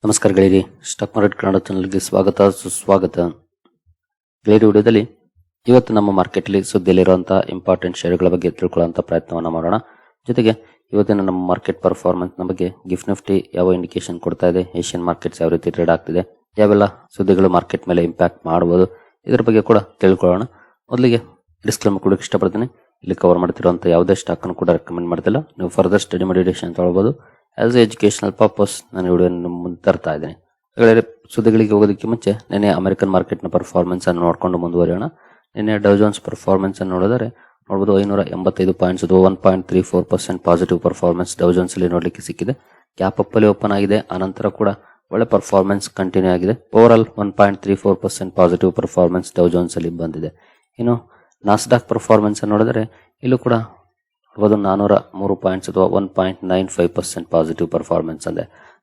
ನಮಸ್ಕಾರ ಗೆಳೆಯರಿ, stock market Kannada ಚಾನಲ್ಗೆ ಸ್ವಾಗತ ಸುಸ್ವಾಗತ. ಗೆಳೆಯರಿ, ವಿಡಿಯೋದಲ್ಲಿ ಇವತ್ತು ನಮ್ಮ ಮಾರ್ಕೆಟ್ಲಿ ಸುದ್ದಿಯಲ್ಲಿರುವಂತಹ ಇಂಪಾರ್ಟೆಂಟ್ ಶೇರುಗಳ ಬಗ್ಗೆ ತಿಳ್ಕೊಳ್ಳುವಂತ ಪ್ರಯತ್ನವನ್ನ ಮಾಡೋಣ. ಜೊತೆಗೆ ಇವತ್ತಿನ ನಮ್ಮ ಮಾರ್ಕೆಟ್ ಪರ್ಫಾರ್ಮೆನ್ಸ್ ನ ಬಗ್ಗೆ ಗಿಫ್ಟ್ ನಿಫ್ಟಿ ಯಾವ ಇಂಡಿಕೇಶನ್ ಕೊಡ್ತಾ ಇದೆ, ಏಷ್ಯನ್ ಮಾರ್ಕೆಟ್ಸ್ ಯಾವ ರೀತಿ ಟ್ರೇಡ್ ಆಗ್ತಿದೆ, ಯಾವೆಲ್ಲ ಸುದ್ದಿಗಳು ಮಾರ್ಕೆಟ್ ಮೇಲೆ ಇಂಪ್ಯಾಕ್ಟ್ ಮಾಡಬಹುದು, ಇದರ ಬಗ್ಗೆ ಕೂಡ ತಿಳ್ಕೊಳ್ಳೋಣ. ಮೊದಲಿಗೆ ಡಿಸ್ಕ್ಲೇಮರ್ ಕೊಡಕ್ಕೆ ಇಷ್ಟಪಡ್ತೀನಿ. ಇಲ್ಲಿ ಕವರ್ ಮಾಡ್ತಿರುವಂತ ಯಾವುದೇ ಸ್ಟಾಕ್ ಅನ್ನು ಕೂಡ ರೆಕಮೆಂಡ್ ಮಾಡ್ತಿಲ್ಲ. ನೀವು ಫರ್ದರ್ ಸ್ಟಡಿ ಮಾಡಿ ಡಿಸಿಷನ್ ತಗೊಳ್ಬಹುದು. ಆಸ್ ಎ ಎಜುಕೇಶನಲ್ ಪರ್ಪಸ್ ನಾನು ವಿಡಿಯೋ ಮುಂದೆ ತರ್ತಾ ಇದ್ದೀನಿ. ಸುದ್ದಿಗಳಿಗೆ ಹೋಗೋದಕ್ಕೆ ಮುಂಚೆ ನಿನ್ನೆ ಅಮೆರಿಕನ್ ಮಾರ್ಕೆಟ್ ನ ಪರ್ಫಾರ್ಮೆನ್ಸ್ ಅನ್ನು ನೋಡ್ಕೊಂಡು ಮುಂದುವರಿಯೋಣ. ನಿನ್ನೆ ಡೌ ಜೋನ್ಸ್ ಪರ್ಫಾರ್ಮೆನ್ಸ್ ಅನ್ನು ನೋಡಿದರೆ ನೋಡಬಹುದು 585 ಪಾಯಿಂಟ್ಸ್, 1.34% ಪಾಸಿಟಿವ್ ಪರ್ಫಾರ್ಮೆನ್ಸ್ ಡೌ ಜೋನ್ಸ್ ಅಲ್ಲಿ ನೋಡ್ಲಿಕ್ಕೆ ಸಿಕ್ಕಿದೆ. ಗ್ಯಾಪ್ ಅಪ್ ಅಲ್ಲಿ ಓಪನ್ ಆಗಿದೆ. ಆನಂತರ ಕೂಡ ಒಳ್ಳೆ ಪರ್ಫಾರ್ಮೆನ್ಸ್ ಕಂಟಿನ್ಯೂ ಆಗಿದೆ. ಓವರ್ ಆಲ್ 1.34% ಪಾಸಿಟಿವ್ ಪರ್ಫಾರ್ಮೆನ್ಸ್ ಡೌ ಜೋನ್ಸ್ ಅಲ್ಲಿ ಬಂದಿದೆ. ಇನ್ನು ನಾಸ್ಡಾಕ್ ಪರ್ಫಾರ್ಮೆನ್ಸ್ ಅನ್ನು ನೋಡಿದರೆ ಇಲ್ಲೂ ಕೂಡ 403 ಪಾಯಿಂಟ್ಸ್ ಅಥವಾ 1.95% ಪಾಸಿಟಿವ್ ಪರ್ಫಾರ್ಮೆನ್ಸ್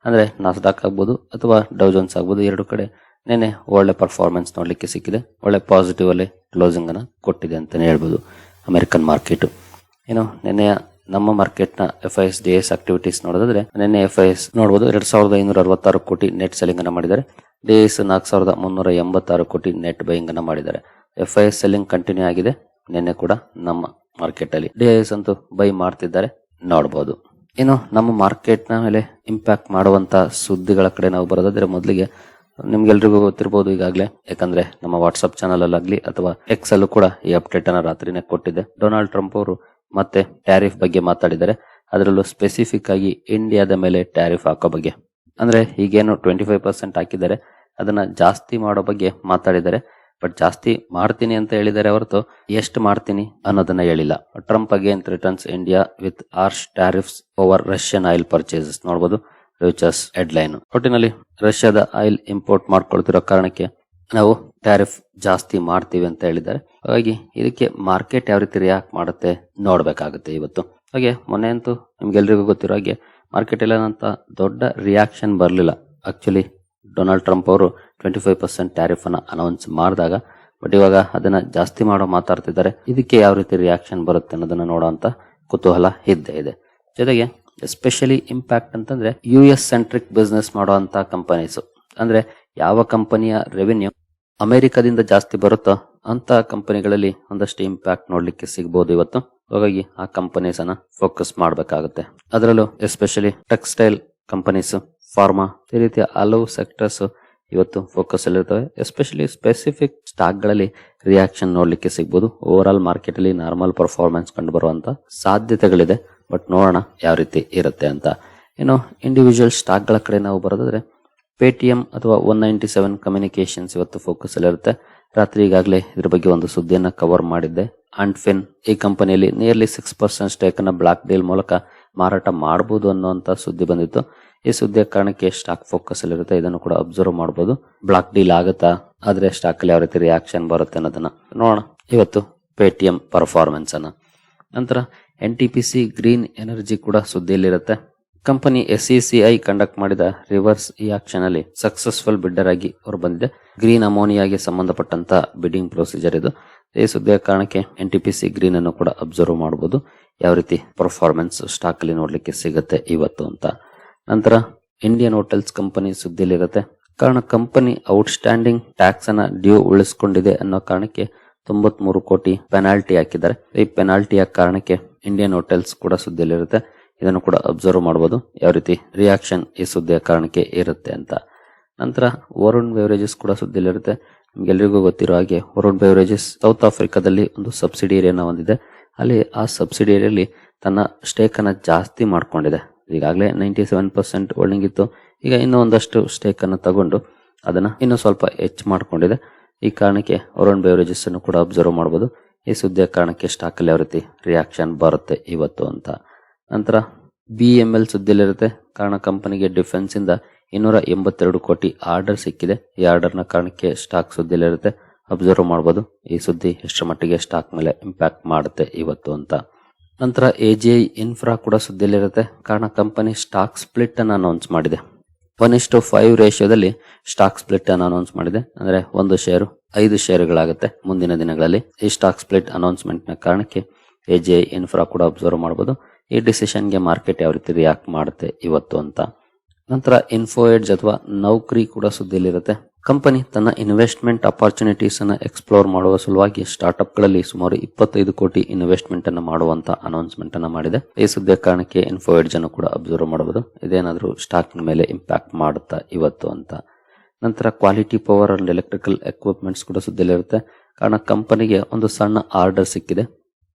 ಅಂದ್ರೆ ನಾಸ್ಡಾಕ್ ಆಗ್ಬೋದು ಅಥವಾ ಡೌ ಜೋನ್ಸ್ ಆಗ್ಬೋದು, ಎರಡು ಕಡೆ ನೆನೆ ಒಳ್ಳೆ ಪರ್ಫಾರ್ಮೆನ್ಸ್ ನೋಡ್ಲಿಕ್ಕೆ ಸಿಕ್ಕಿದೆ. ಒಳ್ಳೆ ಪಾಸಿಟಿವ್ ಅಲ್ಲಿ ಕ್ಲೋಸಿಂಗ್ ಅನ್ನ ಕೊಟ್ಟಿದೆ ಅಂತಾನೆ ಹೇಳ್ಬೋದು ಅಮೆರಿಕನ್ ಮಾರ್ಕೆಟ್. ಇನ್ನು ನಿನ್ನೆ ನಮ್ಮ ಮಾರ್ಕೆಟ್ ನ FIS DIS ಆಕ್ಟಿವಿಟೀಸ್ ನೋಡಿದ್ರೆ ನಿನ್ನೆ FIS ನೋಡಬಹುದು 2566 ಕೋಟಿ ನೆಟ್ ಸೆಲ್ಲಿಂಗ್ ಅನ್ನ ಮಾಡಿದ್ದಾರೆ. DIS 4386 ಕೋಟಿ ನೆಟ್ ಬೈಯಿಂಗ್ ಅನ್ನ ಮಾಡಿದ್ದಾರೆ. FIS ಸೆಲ್ಲಿಂಗ್ ಕಂಟಿನ್ಯೂ ಆಗಿದೆ. ನಿನ್ನೆ ಕೂಡ ನಮ್ಮ ಮಾರ್ಕೆಟ್ ಅಲ್ಲಿ DIS ಅಂತೂ ಬೈ ಮಾಡ್ತಿದ್ದಾರೆ ನೋಡಬಹುದು. ಇನ್ನು ನಮ್ಮ ಮಾರ್ಕೆಟ್ ನ ಮೇಲೆ ಇಂಪ್ಯಾಕ್ಟ್ ಮಾಡುವಂತ ಸುದ್ದಿಗಳ ಕಡೆ ನಾವು ಬರೋದಾದ್ರೆ ಮೊದಲಿಗೆ ನಿಮ್ಗೆಲ್ರಿಗೂ ಗೊತ್ತಿರಬಹುದು ಈಗಾಗಲೇ, ಯಾಕಂದ್ರೆ ನಮ್ಮ ವಾಟ್ಸ್ಆಪ್ ಚಾನಲ್ ಅಲ್ಲಾಗ್ಲಿ ಅಥವಾ ಎಕ್ಸ್ ಅಲ್ಲೂ ಕೂಡ ಈ ಅಪ್ಡೇಟ್ ಅನ್ನ ರಾತ್ರಿನೇ ಕೊಟ್ಟಿದೆ. ಡೊನಾಲ್ಡ್ ಟ್ರಂಪ್ ಅವರು ಮತ್ತೆ ಟ್ಯಾರಿಫ್ ಬಗ್ಗೆ ಮಾತಾಡಿದ್ದಾರೆ. ಅದರಲ್ಲೂ ಸ್ಪೆಸಿಫಿಕ್ ಆಗಿ ಇಂಡಿಯಾದ ಮೇಲೆ ಟ್ಯಾರಿಫ್ ಹಾಕೋ ಬಗ್ಗೆ, ಅಂದ್ರೆ ಈಗೇನು 25% ಹಾಕಿದ್ದಾರೆ ಅದನ್ನ ಜಾಸ್ತಿ ಮಾಡೋ ಬಗ್ಗೆ ಮಾತಾಡಿದ್ದಾರೆ. ಬಟ್ ಜಾಸ್ತಿ ಮಾಡ್ತೀನಿ ಅಂತ ಹೇಳಿದ್ದಾರೆ ಹೊರತು ಎಷ್ಟು ಮಾಡ್ತೀನಿ ಅನ್ನೋದನ್ನ ಹೇಳಿಲ್ಲ. Trump again returns India with harsh tariffs over Russian oil purchases ನೋಡಬಹುದು ರಿಚರ್ಸ್ ಹೆಡ್ಲೈನ್. ಒಟ್ಟಿನಲ್ಲಿ ರಷ್ಯಾದ ಆಯಿಲ್ ಇಂಪೋರ್ಟ್ ಮಾಡ್ಕೊಳ್ತಿರೋ ಕಾರಣಕ್ಕೆ ನಾವು ಟ್ಯಾರಿಫ್ ಜಾಸ್ತಿ ಮಾಡ್ತೀವಿ ಅಂತ ಹೇಳಿದ್ದಾರೆ. ಹಾಗಾಗಿ ಇದಕ್ಕೆ ಮಾರ್ಕೆಟ್ ಯಾವ ರೀತಿ ರಿಯಾಕ್ಟ್ ಮಾಡುತ್ತೆ ನೋಡ್ಬೇಕಾಗುತ್ತೆ ಇವತ್ತು. ಹಾಗೆ ಮೊನ್ನೆ ಅಂತೂ ನಿಮ್ಗೆಲ್ರಿಗೂ ಗೊತ್ತಿರೋ ಹಾಗೆ ಮಾರ್ಕೆಟ್ ಎಲ್ಲಂತ ದೊಡ್ಡ ರಿಯಾಕ್ಷನ್ ಬರಲಿಲ್ಲ. ಆಕ್ಚುಲಿ ಡೊನಾಲ್ಡ್ ಟ್ರಂಪ್ ಅವರು 25% ಟ್ಯಾರಿಫ್ ಅನ್ನ ಅನೌನ್ಸ್ ಮಾಡಿದಾಗ, ಬಟ್ ಇವಾಗ ಅದನ್ನ ಜಾಸ್ತಿ ಮಾಡೋ ಮಾತಾಡ್ತಿದ್ದಾರೆ. ಇದಕ್ಕೆ ಯಾವ ರೀತಿ ರಿಯಾಕ್ಷನ್ ಬರುತ್ತೆ ಅನ್ನೋದನ್ನ ನೋಡುವಂತ ಕುತೂಹಲ ಇದ್ದೇ ಇದೆ. ಜೊತೆಗೆ ಎಸ್ಪೆಷಲಿ ಇಂಪ್ಯಾಕ್ಟ್ ಅಂತಂದ್ರೆ US ಸೆಂಟ್ರಿಕ್ ಬಿಸ್ನೆಸ್ ಮಾಡುವಂತ ಕಂಪನೀಸ್, ಅಂದ್ರೆ ಯಾವ ಕಂಪನಿಯ ರೆವೆನ್ಯೂ ಅಮೆರಿಕದಿಂದ ಜಾಸ್ತಿ ಬರುತ್ತೋ ಅಂತ ಕಂಪನಿಗಳಲ್ಲಿ ಒಂದಷ್ಟು ಇಂಪ್ಯಾಕ್ಟ್ ನೋಡ್ಲಿಕ್ಕೆ ಸಿಗಬಹುದು ಇವತ್ತು. ಹಾಗಾಗಿ ಆ ಕಂಪನೀಸ್ ಅನ್ನ ಫೋಕಸ್ ಮಾಡಬೇಕಾಗುತ್ತೆ. ಅದರಲ್ಲೂ ಎಸ್ಪೆಷಲಿ ಟೆಕ್ಸ್ಟೈಲ್ ಕಂಪನೀಸ್, ಫಾರ್ಮಾ, ಈ ರೀತಿಯ ಹಲವು ಸೆಕ್ಟರ್ಸ್ ಇವತ್ತು ಫೋಕಸ್ ಅಲ್ಲಿ ಇರ್ತವೆ. ಎಸ್ಪೆಷಲಿ ಸ್ಪೆಸಿಫಿಕ್ ಸ್ಟಾಕ್ ಗಳಲ್ಲಿ ರಿಯಾಕ್ಷನ್ ನೋಡ್ಲಿಕ್ಕೆ ಸಿಗಬಹುದು. ಓವರ್ ಆಲ್ ಮಾರ್ಕೆಟ್ ಅಲ್ಲಿ ನಾರ್ಮಲ್ ಪರ್ಫಾರ್ಮೆನ್ಸ್ ಕಂಡು ಬರುವಂತ ಸಾಧ್ಯತೆಗಳಿದೆ. ಬಟ್ ನೋಡೋಣ ಯಾವ ರೀತಿ ಇರುತ್ತೆ ಅಂತ. ಇನ್ನು ಇಂಡಿವಿಜುವಲ್ ಸ್ಟಾಕ್ ಗಳ ಕಡೆ ನಾವು ಬರೋದಾದ್ರೆ ಪೇಟಿಎಂ ಅಥವಾ 197 ಕಮ್ಯುನಿಕೇಶನ್ಸ್ ಇವತ್ತು ಫೋಕಸ್ ಅಲ್ಲಿ ಇರುತ್ತೆ. ರಾತ್ರಿ ಈಗಾಗಲೇ ಇದ್ರ ಬಗ್ಗೆ ಒಂದು ಸುದ್ದಿಯನ್ನ ಕವರ್ ಮಾಡಿದ್ದೆ. ಆಂಟ್ಫಿನ್ ಈ ಕಂಪನಿಯಲ್ಲಿ ನಿಯರ್ಲಿ 6% ಸ್ಟೇಕ್ ಅನ್ನ ಬ್ಲಾಕ್ ಡೀಲ್ ಮೂಲಕ ಮಾರಾಟ ಮಾಡಬಹುದು ಅನ್ನುವಂತ ಸುದ್ದಿ ಬಂದಿತ್ತು. ಈ ಸುದ್ದಿಯ ಕಾರಣಕ್ಕೆ ಸ್ಟಾಕ್ ಫೋಕಸ್ ಅಲ್ಲಿ ಇರುತ್ತೆ. ಇದನ್ನು ಕೂಡ ಅಬ್ಸರ್ವ್ ಮಾಡಬಹುದು. ಬ್ಲಾಕ್ ಡೀಲ್ ಆಗುತ್ತಾ, ಆದ್ರೆ ಸ್ಟಾಕ್ ಅಲ್ಲಿ ಯಾವ ರೀತಿ ರಿಯಾಕ್ಷನ್ ಬರುತ್ತೆ ಅನ್ನೋದನ್ನ ನೋಡೋಣ ಇವತ್ತು ಪೇಟಿಎಂ ಪರ್ಫಾರ್ಮೆನ್ಸ್ ಅನ್ನ. ನಂತರ NTPC ಗ್ರೀನ್ ಎನರ್ಜಿ ಕೂಡ ಸುದ್ದಿಯಲ್ಲಿರುತ್ತೆ. ಕಂಪನಿ SECI ಕಂಡಕ್ಟ್ ಮಾಡಿದ ರಿವರ್ಸ್ ಈ ಆಕ್ಷನ್ ಅಲ್ಲಿ ಸಕ್ಸಸ್ಫುಲ್ ಬಿಡ್ಡರ್ ಆಗಿ ಅವರು ಬಂದಿದೆ. ಗ್ರೀನ್ ಅಮೋನಿಯಾಗೆ ಸಂಬಂಧಪಟ್ಟಂತ ಬಿಡ್ಡಿಂಗ್ ಪ್ರೊಸೀಜರ್ ಇದು. ಈ ಸುದ್ದಿಯ ಕಾರಣಕ್ಕೆ NTPC ಗ್ರೀನ್ ಅನ್ನು ಕೂಡ ಅಬ್ಸರ್ವ್ ಮಾಡಬಹುದು, ಯಾವ ರೀತಿ ಪರ್ಫಾರ್ಮೆನ್ಸ್ ಸ್ಟಾಕ್ ಅಲ್ಲಿ ನೋಡ್ಲಿಕ್ಕೆ ಸಿಗುತ್ತೆ ಇವತ್ತು ಅಂತ. ನಂತರ ಇಂಡಿಯನ್ ಹೋಟೆಲ್ಸ್ ಕಂಪನಿ ಸುದ್ದಿಯಲ್ಲಿರುತ್ತೆ. ಕಾರಣ ಕಂಪನಿ ಔಟ್ಸ್ಟ್ಯಾಂಡಿಂಗ್ ಟ್ಯಾಕ್ಸ್ ಅನ್ನ ಡ್ಯೂ ಉಳಿಸಿಕೊಂಡಿದೆ ಅನ್ನೋ ಕಾರಣಕ್ಕೆ 93 ಕೋಟಿ ಪೆನಾಲ್ಟಿ ಹಾಕಿದ್ದಾರೆ. ಈ ಪೆನಾಲ್ಟಿಯ ಕಾರಣಕ್ಕೆ ಇಂಡಿಯನ್ ಹೋಟೆಲ್ಸ್ ಕೂಡ ಸುದ್ದಿಯಲ್ಲಿರುತ್ತೆ. ಇದನ್ನು ಕೂಡ ಅಬ್ಸರ್ವ್ ಮಾಡಬಹುದು, ಯಾವ ರೀತಿ ರಿಯಾಕ್ಷನ್ ಈ ಸುದ್ದಿಯ ಕಾರಣಕ್ಕೆ ಇರುತ್ತೆ ಅಂತ. ನಂತರ ವರುಣ್ ಬೆವರೇಜಸ್ ಕೂಡ ಸುದ್ದಿಯಲ್ಲಿರುತ್ತೆ. ನಿಮ್ಗೆಲ್ರಿಗೂ ಗೊತ್ತಿರೋ ಹಾಗೆ ವರುಣ್ ಬೆವರೇಜಸ್ ಸೌತ್ ಆಫ್ರಿಕಾದಲ್ಲಿ ಒಂದು ಸಬ್ಸಿಡಿಯರಿಯನ್ನ ಹೊಂದಿದೆ. ಅಲ್ಲಿ ಆ ಸಬ್ಸಿಡಿಯರಿಯಲ್ಲಿ ತನ್ನ ಸ್ಟೇಕ್ ಅನ್ನ ಜಾಸ್ತಿ ಮಾಡ್ಕೊಂಡಿದೆ. ಈಗಾಗಲೇ 97% ಹೋಲ್ಡಿಂಗ್ ಇತ್ತು. ಈಗ ಇನ್ನೂ ಒಂದಷ್ಟು ಸ್ಟೇಕ್ ಅನ್ನು ತಗೊಂಡು ಅದನ್ನ ಇನ್ನೂ ಸ್ವಲ್ಪ ಹೆಚ್ಚು ಮಾಡ್ಕೊಂಡಿದೆ. ಈ ಕಾರಣಕ್ಕೆ ವರುಣ್ ಬೆವರೇಜಸ್ ಅನ್ನು ಕೂಡ ಅಬ್ಸರ್ವ್ ಮಾಡಬಹುದು. ಈ ಸುದ್ದಿಯ ಕಾರಣಕ್ಕೆ ಸ್ಟಾಕ್ ಅಲ್ಲಿ ಯಾವ ರೀತಿ ರಿಯಾಕ್ಷನ್ ಬರುತ್ತೆ ಇವತ್ತು ಅಂತ. ನಂತರ BML ಸುದ್ದಿಯಲ್ಲಿರುತ್ತೆ. ಕಾರಣ ಕಂಪನಿಗೆ ಡಿಫೆನ್ಸ್ ಇಂದ 282 ಕೋಟಿ ಆರ್ಡರ್ ಸಿಕ್ಕಿದೆ. ಈ ಆರ್ಡರ್ ನ ಕಾರಣಕ್ಕೆ ಸ್ಟಾಕ್ ಸುದ್ದಿಯಲ್ಲಿರುತ್ತೆ, ಅಬ್ಸರ್ವ್ ಮಾಡಬಹುದು. ಈ ಸುದ್ದಿ ಎಷ್ಟರ ಮಟ್ಟಿಗೆ ಸ್ಟಾಕ್ ಮೇಲೆ ಇಂಪ್ಯಾಕ್ಟ್ ಮಾಡುತ್ತೆ ಇವತ್ತು ಅಂತ. ನಂತರ AGI ಇನ್ಫ್ರಾ ಕೂಡ ಸುದ್ದಿಯಲ್ಲಿರುತ್ತೆ. ಕಾರಣ ಕಂಪನಿ ಸ್ಟಾಕ್ ಸ್ಪ್ಲಿಟ್ ಅನ್ನು ಅನೌನ್ಸ್ ಮಾಡಿದೆ. 1:5 ರೇಷಿಯೋದಲ್ಲಿ ಸ್ಟಾಕ್ ಸ್ಪ್ಲಿಟ್ ಅನ್ನು ಅನೌನ್ಸ್ ಮಾಡಿದೆ. ಅಂದ್ರೆ ಒಂದು ಶೇರು 5 ಶೇರುಗಳಾಗುತ್ತೆ ಮುಂದಿನ ದಿನಗಳಲ್ಲಿ. ಈ ಸ್ಟಾಕ್ ಸ್ಪ್ಲಿಟ್ ಅನೌನ್ಸ್ಮೆಂಟ್ ನ ಕಾರಣಕ್ಕೆ AGI ಇನ್ಫ್ರಾ ಕೂಡ ಅಬ್ಸರ್ವ್ ಮಾಡಬಹುದು. ಈ ಡಿಸಿಷನ್ಗೆ ಮಾರ್ಕೆಟ್ ಯಾವ ರೀತಿ ರಿಯಾಕ್ಟ್ ಮಾಡುತ್ತೆ ಇವತ್ತು ಅಂತ. ನಂತರ ಇನ್ಫೋ ಎಡ್ಜ್ ಅಥವಾ ನೌಕರಿ ಕೂಡ ಸುದ್ದಿಯಲ್ಲಿರುತ್ತೆ. ಕಂಪನಿ ತನ್ನ ಇನ್ವೆಸ್ಟ್ಮೆಂಟ್ ಅಪಾರ್ಚುನಿಟೀಸ್ ಅನ್ನ ಎಕ್ಸ್ಪ್ಲೋರ್ ಮಾಡುವ ಸಲುವಾಗಿ ಸ್ಟಾರ್ಟ್ಅಪ್ ಗಳಲ್ಲಿ ಸುಮಾರು 25 ಕೋಟಿ ಇನ್ವೆಸ್ಟ್ಮೆಂಟ್ ಅನ್ನು ಮಾಡುವಂತ ಅನೌನ್ಸ್ಮೆಂಟ್ ಅನ್ನ ಮಾಡಿದೆ. ಈ ಸುದ್ದಿಯ ಕಾರಣಕ್ಕೆ ಇನ್ಫೋ ಎಡ್ಜ್ ಅನ್ನು ಕೂಡ ಅಬ್ಸರ್ವ್ ಮಾಡಬಹುದು. ಇದೇನಾದ್ರೂ ಸ್ಟಾಕ್ ಮೇಲೆ ಇಂಪ್ಯಾಕ್ಟ್ ಮಾಡುತ್ತಾ ಇವತ್ತು ಅಂತ. ನಂತರ quality power and electrical equipments ಕೂಡ ಸುದ್ದಿಯಲ್ಲಿರುತ್ತೆ. ಕಾರಣ ಕಂಪನಿಗೆ ಒಂದು ಸಣ್ಣ ಆರ್ಡರ್ ಸಿಕ್ಕಿದೆ.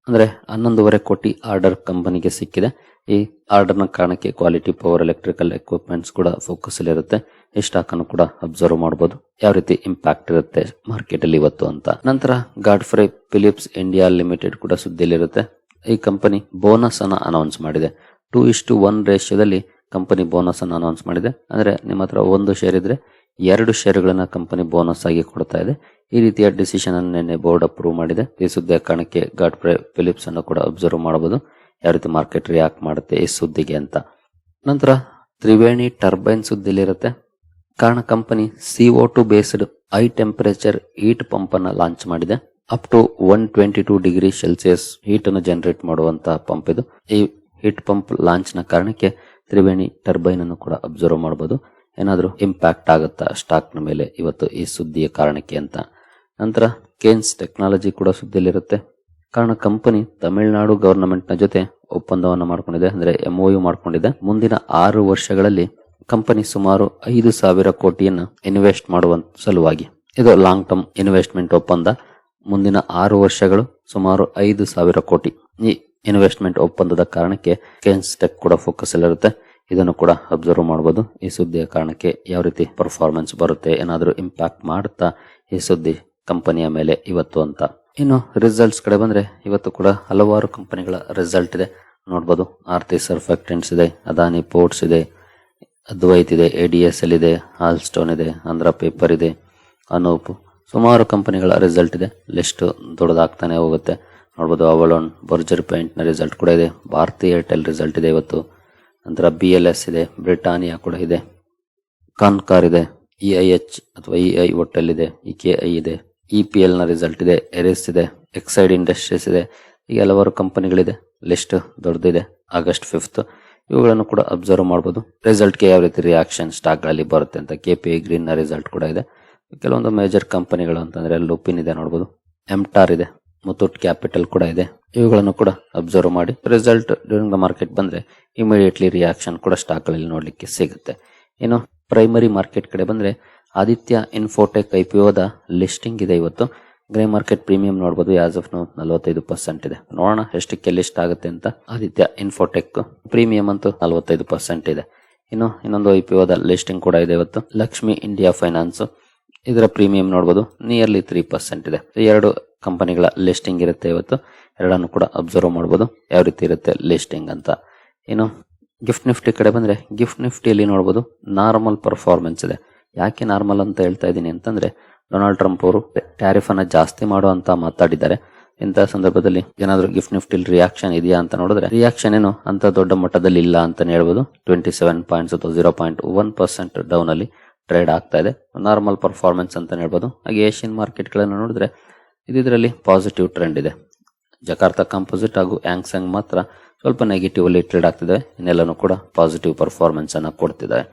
ಅಂದ್ರೆ 11.5 ಕೋಟಿ ಆರ್ಡರ್ ಕಂಪನಿಗೆ ಸಿಕ್ಕಿದೆ. ಈ ಆರ್ಡರ್ ನ ಕಾರಣಕ್ಕೆ ಕ್ವಾಲಿಟಿ ಪವರ್ ಎಲೆಕ್ಟ್ರಿಕಲ್ ಎಕ್ವಿಪ್ಮೆಂಟ್ಸ್ ಕೂಡ ಫೋಕಸ್ ಅಲ್ಲಿ ಇರುತ್ತೆ. ಈ ಸ್ಟಾಕ್ ಅನ್ನು ಕೂಡ ಅಬ್ಸರ್ವ್ ಮಾಡಬಹುದು, ಯಾವ ರೀತಿ ಇಂಪ್ಯಾಕ್ಟ್ ಇರುತ್ತೆ ಮಾರ್ಕೆಟ್ ಅಲ್ಲಿ ಇವತ್ತು ಅಂತ. ನಂತರ ಗಾಡ್ಫ್ರೈ ಫಿಲಿಪ್ಸ್ ಇಂಡಿಯಾ ಲಿಮಿಟೆಡ್ ಕೂಡ ಸುದ್ದಿಯಲ್ಲಿರುತ್ತೆ. ಈ ಕಂಪನಿ ಬೋನಸ್ ಅನ್ನ ಅನೌನ್ಸ್ ಮಾಡಿದೆ. 2:1 ರೇಷಿಯೋದಲ್ಲಿ ಕಂಪನಿ ಬೋನಸ್ ಅನ್ನು ಅನೌನ್ಸ್ ಮಾಡಿದೆ. ಅಂದ್ರೆ ನಿಮ್ಮ ಹತ್ರ 1 ಶೇರ್ ಇದ್ರೆ 2 ಶೇರುಗಳನ್ನ ಕಂಪನಿ ಬೋನಸ್ ಆಗಿ ಕೊಡ್ತಾ ಇದೆ. ಈ ರೀತಿಯ ಡಿಸಿಷನ್ ಅನ್ನು ನಿನ್ನೆ ಬೋರ್ಡ್ ಅಪ್ರೂವ್ ಮಾಡಿದೆ. ಈ ಸುದ್ದಿಯ ಕಾರಣಕ್ಕೆ ಗಾಡ್ಫ್ರೈ ಫಿಲಿಪ್ಸ್ ಅನ್ನು ಕೂಡ ಅಬ್ಸರ್ವ್ ಮಾಡಬಹುದು, ಯಾವ ರೀತಿ ಮಾರ್ಕೆಟ್ ರಿಯಾಕ್ಟ್ ಮಾಡುತ್ತೆ ಈ ಸುದ್ದಿಗೆ ಅಂತ. ನಂತರ ತ್ರಿವೇಣಿ ಟರ್ಬೈನ್ ಸುದ್ದಿಲಿರುತ್ತೆ. ಕಾರಣ company CO2 based high temperature heat pump ಅನ್ನ ಲಾಂಚ್ ಮಾಡಿದೆ. Up to 122 degree Celsius heat ಅನ್ನು ಜನರೇಟ್ ಮಾಡುವಂತಹ ಪಂಪ್ ಇದು. ಈ ಹೀಟ್ ಪಂಪ್ ಲಾಂಚ್ ನ ಕಾರಣಕ್ಕೆ ತ್ರಿವೇಣಿ ಟರ್ಬೈನ್ ಅನ್ನು ಕೂಡ ಅಬ್ಸರ್ವ್ ಮಾಡಬಹುದು, ಏನಾದ್ರೂ ಇಂಪ್ಯಾಕ್ಟ್ ಆಗುತ್ತಾ ಸ್ಟಾಕ್ ನ ಮೇಲೆ ಇವತ್ತು ಈ ಸುದ್ದಿಯ ಕಾರಣಕ್ಕೆ ಅಂತ. ನಂತರ ಕೇನ್ಸ್ ಟೆಕ್ನಾಲಜಿ ಕೂಡ ಸುದ್ದಿಯಲ್ಲಿರುತ್ತೆ. ಕಾರಣ ಕಂಪನಿ ತಮಿಳುನಾಡು ಗವರ್ನಮೆಂಟ್ ನ ಜೊತೆ ಒಪ್ಪಂದವನ್ನು ಮಾಡ್ಕೊಂಡಿದೆ, ಅಂದ್ರೆ MOU ಮಾಡ್ಕೊಂಡಿದೆ. ಮುಂದಿನ 6 ವರ್ಷಗಳಲ್ಲಿ ಕಂಪನಿ ಸುಮಾರು 5,000 ಕೋಟಿಯನ್ನು ಇನ್ವೆಸ್ಟ್ ಮಾಡುವ ಸಲುವಾಗಿ. ಇದು ಲಾಂಗ್ ಟರ್ಮ್ ಇನ್ವೆಸ್ಟ್ಮೆಂಟ್ ಒಪ್ಪಂದ. ಮುಂದಿನ 6 ವರ್ಷಗಳು ಸುಮಾರು 5,000 ಕೋಟಿ. ಈ ಇನ್ವೆಸ್ಟ್ಮೆಂಟ್ ಒಪ್ಪಂದದ ಕಾರಣಕ್ಕೆ ಕೇನ್ಸ್ ಟೆಕ್ ಕೂಡ ಫೋಕಸ್ ಅಲ್ಲಿರುತ್ತೆ. ಇದನ್ನು ಕೂಡ ಅಬ್ಸರ್ವ್ ಮಾಡಬಹುದು. ಈ ಸುದ್ದಿಯ ಕಾರಣಕ್ಕೆ ಯಾವ ರೀತಿ ಪರ್ಫಾರ್ಮೆನ್ಸ್ ಬರುತ್ತೆ, ಏನಾದರೂ ಇಂಪ್ಯಾಕ್ಟ್ ಮಾಡುತ್ತಾ ಈ ಸುದ್ದಿ ಕಂಪನಿಯ ಮೇಲೆ ಇವತ್ತು ಅಂತ. ಇನ್ನು ರಿಸಲ್ಟ್ಸ್ ಕಡೆ ಬಂದ್ರೆ ಇವತ್ತು ಕೂಡ ಹಲವಾರು ಕಂಪನಿಗಳ ರಿಸಲ್ಟ್ ಇದೆ ನೋಡಬಹುದು. ಆರ್ತಿ ಸರ್ಫೆಕ್ಟೆಂಟ್ಸ್ ಇದೆ, ಅದಾನಿ ಪೋರ್ಟ್ಸ್ ಇದೆ, ಅದ್ವೈತ್ ಇದೆ, ADSL ಇದೆ, ಹಾಲ್ಸ್ಟೋನ್ ಇದೆ, ಆಂಧ್ರ ಪೇಪರ್ ಇದೆ, ಅನೂಪ್, ಸುಮಾರು ಕಂಪನಿಗಳ ರಿಸಲ್ಟ್ ಇದೆ. ಲಿಸ್ಟ್ ದೊಡ್ಡದಾಗ್ತಾನೆ ಹೋಗುತ್ತೆ ನೋಡಬಹುದು. ಅವಲೋನ್, ಬರ್ಜರ್ ಪೇಂಟ್ ನ ರಿಸಲ್ಟ್ ಕೂಡ ಇದೆ. ಭಾರತಿ ಏರ್ಟೆಲ್ ರಿಸಲ್ಟ್ ಇದೆ ಇವತ್ತು. ನಂತರ BLS ಇದೆ, ಬ್ರಿಟಾನಿಯಾ ಕೂಡ ಇದೆ, ಕಾನ್ಕಾರ್ ಇದೆ, EIH ಅಥವಾ EI ಹೋಟೆಲ್ ಇದೆ, EKI ಇದೆ, EPL ನ ರಿಸಲ್ಟ್ ಇದೆ, ಎರಿಸ್ ಇದೆ, ಎಕ್ಸೈಡ್ ಇಂಡಸ್ಟ್ರೀಸ್ ಇದೆ. ಈಗ ಹಲವಾರು ಕಂಪನಿಗಳಿದೆ. ಲಿಸ್ಟ್ ದೊಡ್ಡದಿದೆ. ಆಗಸ್ಟ್ 5th ಇವುಗಳನ್ನು ಕೂಡ ಅಬ್ಸರ್ವ್ ಮಾಡಬಹುದು. ರಿಸಲ್ಟ್ಗೆ ಯಾವ ರೀತಿ ರಿಯಾಕ್ಷನ್ ಸ್ಟಾಕ್ ಗಳಲ್ಲಿ ಬರುತ್ತೆ ಅಂತ. KPI ಗ್ರೀನ್ ನ ರಿಸಲ್ಟ್ ಕೂಡ ಇದೆ. ಕೆಲವೊಂದು ಮೇಜರ್ ಕಂಪನಿಗಳು ಅಂತಂದ್ರೆ ಲುಪಿನ್ ಇದೆ ನೋಡಬಹುದು, ಎಂಟಾರ್ ಇದೆ, ಮುತ್ತೂಟ್ ಕ್ಯಾಪಿಟಲ್ ಕೂಡ ಇದೆ. ಇವುಗಳನ್ನು ಕೂಡ ಅಬ್ಸರ್ವ್ ಮಾಡಿ. ರಿಸಲ್ಟ್ ಡ್ಯೂರಿಂಗ್ ದ ಮಾರ್ಕೆಟ್ ಬಂದ್ರೆ ಇಮಿಡಿಯೇಟ್ಲಿ ರಿಯಾಕ್ಷನ್ ಕೂಡ ಸ್ಟಾಕ್ ಗಳಲ್ಲಿ ನೋಡ್ಲಿಕ್ಕೆ ಸಿಗುತ್ತೆ. ಇನ್ನು ಪ್ರೈಮರಿ ಮಾರ್ಕೆಟ್ ಕಡೆ ಬಂದ್ರೆ ಆದಿತ್ಯ ಇನ್ಫೋಟೆಕ್ IPOದ ಲಿಸ್ಟಿಂಗ್ ಇದೆ ಇವತ್ತು. ಗ್ರೇ ಮಾರ್ಕೆಟ್ ಪ್ರೀಮಿಯಂ ನೋಡಬಹುದು. ಆಸ್ ಆಫ್ ನಾವು 45% ಇದೆ. ನೋಡೋಣ ಎಷ್ಟಕ್ಕೆ ಲಿಸ್ಟ್ ಆಗುತ್ತೆ ಅಂತ. ಆದಿತ್ಯ ಇನ್ಫೋಟೆಕ್ ಪ್ರೀಮಿಯಂ ಅಂತೂ 45% ಇದೆ. ಇನ್ನೊಂದು IPOದ ಲಿಸ್ಟಿಂಗ್ ಕೂಡ ಇದೆ ಇವತ್ತು. ಲಕ್ಷ್ಮಿ ಇಂಡಿಯಾ ಫೈನಾನ್ಸ್, ಇದರ ಪ್ರೀಮಿಯಂ ನೋಡಬಹುದು ನಿಯರ್ಲಿ 3% ಇದೆ. 2 ಕಂಪನಿಗಳ ಲಿಸ್ಟಿಂಗ್ ಇರುತ್ತೆ ಇವತ್ತು. ಎರಡನ್ನು ಕೂಡ ಅಬ್ಸರ್ವ್ ಮಾಡಬಹುದು, ಯಾವ ರೀತಿ ಇರುತ್ತೆ ಲಿಸ್ಟಿಂಗ್ ಅಂತ. ಇನ್ನು ಗಿಫ್ಟ್ ನಿಫ್ಟಿ ಕಡೆ ಬಂದ್ರೆ ಗಿಫ್ಟ್ ನಿಫ್ಟಿಯಲ್ಲಿ ನೋಡಬಹುದು ನಾರ್ಮಲ್ ಪರ್ಫಾರ್ಮೆನ್ಸ್ ಇದೆ. ಯಾಕೆ ನಾರ್ಮಲ್ ಅಂತ ಹೇಳ್ತಾ ಇದ್ದೀನಿ ಅಂತಂದ್ರೆ, ಡೊನಾಲ್ಡ್ ಟ್ರಂಪ್ ಅವರು ಟ್ಯಾರಿಫ್ ಅನ್ನ ಜಾಸ್ತಿ ಮಾಡುವಂತ ಮಾತಾಡಿದ್ದಾರೆ. ಇಂತಹ ಸಂದರ್ಭದಲ್ಲಿ ಏನಾದ್ರೂ ಗಿಫ್ಟ್ ನಿಫ್ಟಿ ರಿಯಾಕ್ಷನ್ ಇದೆಯಾ ಅಂತ ನೋಡಿದ್ರೆ ರಿಯಾಕ್ಷನ್ ಏನು ಅಂತ ದೊಡ್ಡ ಮಟ್ಟದಲ್ಲಿ ಇಲ್ಲ ಅಂತಾನೆ ಹೇಳ್ಬೋದು. 27 ಪಾಯಿಂಟ್ಸ್ ಅಥವಾ 0.1% ಡೌನ್ ಅಲ್ಲಿ ಟ್ರೇಡ್ ಆಗ್ತಾ ಇದೆ. ನಾರ್ಮಲ್ ಪರ್ಫಾರ್ಮೆನ್ಸ್ ಅಂತ ಹೇಳ್ಬೋದು. ಹಾಗೆ ಏಷ್ಯನ್ ಮಾರ್ಕೆಟ್ ಗಳನ್ನು ನೋಡಿದ್ರೆ ಇದರಲ್ಲಿ ಪಾಸಿಟಿವ್ ಟ್ರೆಂಡ್ ಇದೆ. ಜಕಾರ್ತಾ ಕಾಂಪೋಸಿಟ್ ಹಾಗೂ ಆಂಗ್ಸಂಗ್ ಮಾತ್ರ ಸ್ವಲ್ಪ ನೆಗೆಟಿವ್ ಅಲ್ಲಿ ಟ್ರೇಡ್ ಆಗ್ತಿದೆ. ಇನ್ನೆಲ್ಲನೂ ಕೂಡ ಪಾಸಿಟಿವ್ ಪರ್ಫಾರ್ಮೆನ್ಸ್ ಅನ್ನ ಕೊಡ್ತಿದ್ದಾರೆ.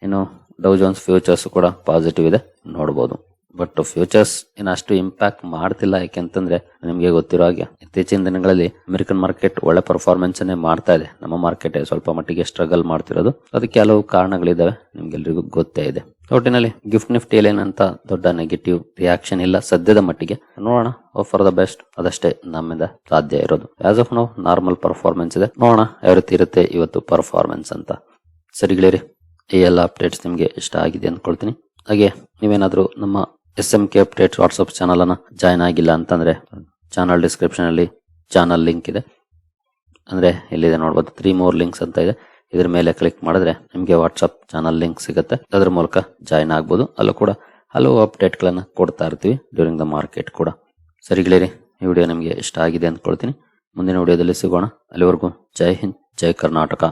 ಇನ್ನು ಡೌ ಜೋನ್ಸ್ ಫ್ಯೂಚರ್ಸ್ ಕೂಡ ಪಾಸಿಟಿವ್ ಇದೆ ನೋಡಬಹುದು. ಬಟ್ ಫ್ಯೂಚರ್ಸ್ ಏನಷ್ಟು ಇಂಪ್ಯಾಕ್ಟ್ ಮಾಡ್ತಿಲ್ಲ. ಯಾಕೆಂತಂದ್ರೆ ನಿಮಗೆ ಗೊತ್ತಿರೋ ಹಾಗೆ ಇತ್ತೀಚಿನ ದಿನಗಳಲ್ಲಿ ಅಮೆರಿಕನ್ ಮಾರ್ಕೆಟ್ ಒಳ್ಳೆ ಪರ್ಫಾರ್ಮೆನ್ಸ್ ಅನ್ನೇ ಮಾಡ್ತಾ ಇದೆ. ನಮ್ಮ ಮಾರ್ಕೆಟ್ ಸ್ವಲ್ಪ ಮಟ್ಟಿಗೆ ಸ್ಟ್ರಗಲ್ ಮಾಡ್ತಿರೋದು. ಅದಕ್ಕೆ ಹಲವು ಕಾರಣಗಳಿದಾವೆ, ನಿಮ್ಗೆಲ್ರಿಗೂ ಗೊತ್ತೇ ಇದೆ. ಒಟ್ಟಿನಲ್ಲಿ ಗಿಫ್ಟ್ ನಿಫ್ಟಿಯಲ್ಲಿ ಏನಂತ ದೊಡ್ಡ ನೆಗೆಟಿವ್ ರಿಯಾಕ್ಷನ್ ಇಲ್ಲ ಸದ್ಯದ ಮಟ್ಟಿಗೆ. ನೋಡೋಣ, ಫಾರ್ ದ ಬೆಸ್ಟ್ ಅದಷ್ಟೇ ನಮ್ಮಿಂದ ಸಾಧ್ಯ ಇರೋದು. ಆಸ್ ಆಫ್ ನಾವು ನಾರ್ಮಲ್ ಪರ್ಫಾರ್ಮೆನ್ಸ್ ಇದೆ. ನೋಡೋಣ ಯಾವ ರೀತಿ ಇರುತ್ತೆ ಇವತ್ತು ಪರ್ಫಾರ್ಮೆನ್ಸ್ ಅಂತ. ಸರಿ ಗೆಳೆಯರಿ, ಈ ಎಲ್ಲ ಅಪ್ಡೇಟ್ಸ್ ನಿಮ್ಗೆ ಇಷ್ಟ ಆಗಿದೆ ಅಂದ್ಕೊಳ್ತೀನಿ. ಹಾಗೆ ನೀವೇನಾದ್ರೂ ನಮ್ಮ SMK ಅಪ್ಡೇಟ್ಸ್ ವಾಟ್ಸ್ಆಪ್ ಚಾನಲ್ ಅನ್ನ ಜಾಯ್ನ್ ಆಗಿಲ್ಲ ಅಂತಂದ್ರೆ ಚಾನಲ್ ಡಿಸ್ಕ್ರಿಪ್ಷನ್ ಅಲ್ಲಿ ಚಾನಲ್ ಲಿಂಕ್ ಇದೆ. ಅಂದ್ರೆ ಇಲ್ಲಿದೆ ನೋಡಬಹುದು 3 more ಲಿಂಕ್ಸ್ ಅಂತ ಇದೆ. ಇದ್ರ ಮೇಲೆ ಕ್ಲಿಕ್ ಮಾಡಿದ್ರೆ ನಿಮಗೆ ವಾಟ್ಸ್ಆಪ್ ಚಾನಲ್ ಲಿಂಕ್ ಸಿಗುತ್ತೆ. ಅದರ ಮೂಲಕ ಜಾಯ್ನ್ ಆಗ್ಬೋದು. ಅಲ್ಲೂ ಕೂಡ ಹಲವು ಅಪ್ಡೇಟ್ ಗಳನ್ನ ಕೊಡ್ತಾ ಇರ್ತೀವಿ ಡ್ಯೂರಿಂಗ್ ದ ಮಾರ್ಕೆಟ್ ಕೂಡ. ಸರಿ ಗೆಳೆಯರಿ, ಈ ವಿಡಿಯೋ ನಿಮಗೆ ಇಷ್ಟ ಆಗಿದೆ ಅಂದ್ಕೊಳ್ತೀನಿ. ಮುಂದಿನ ವಿಡಿಯೋದಲ್ಲಿ ಸಿಗೋಣ. ಅಲ್ಲಿವರೆಗೂ ಜೈ ಹಿಂದ್, ಜೈ ಕರ್ನಾಟಕ.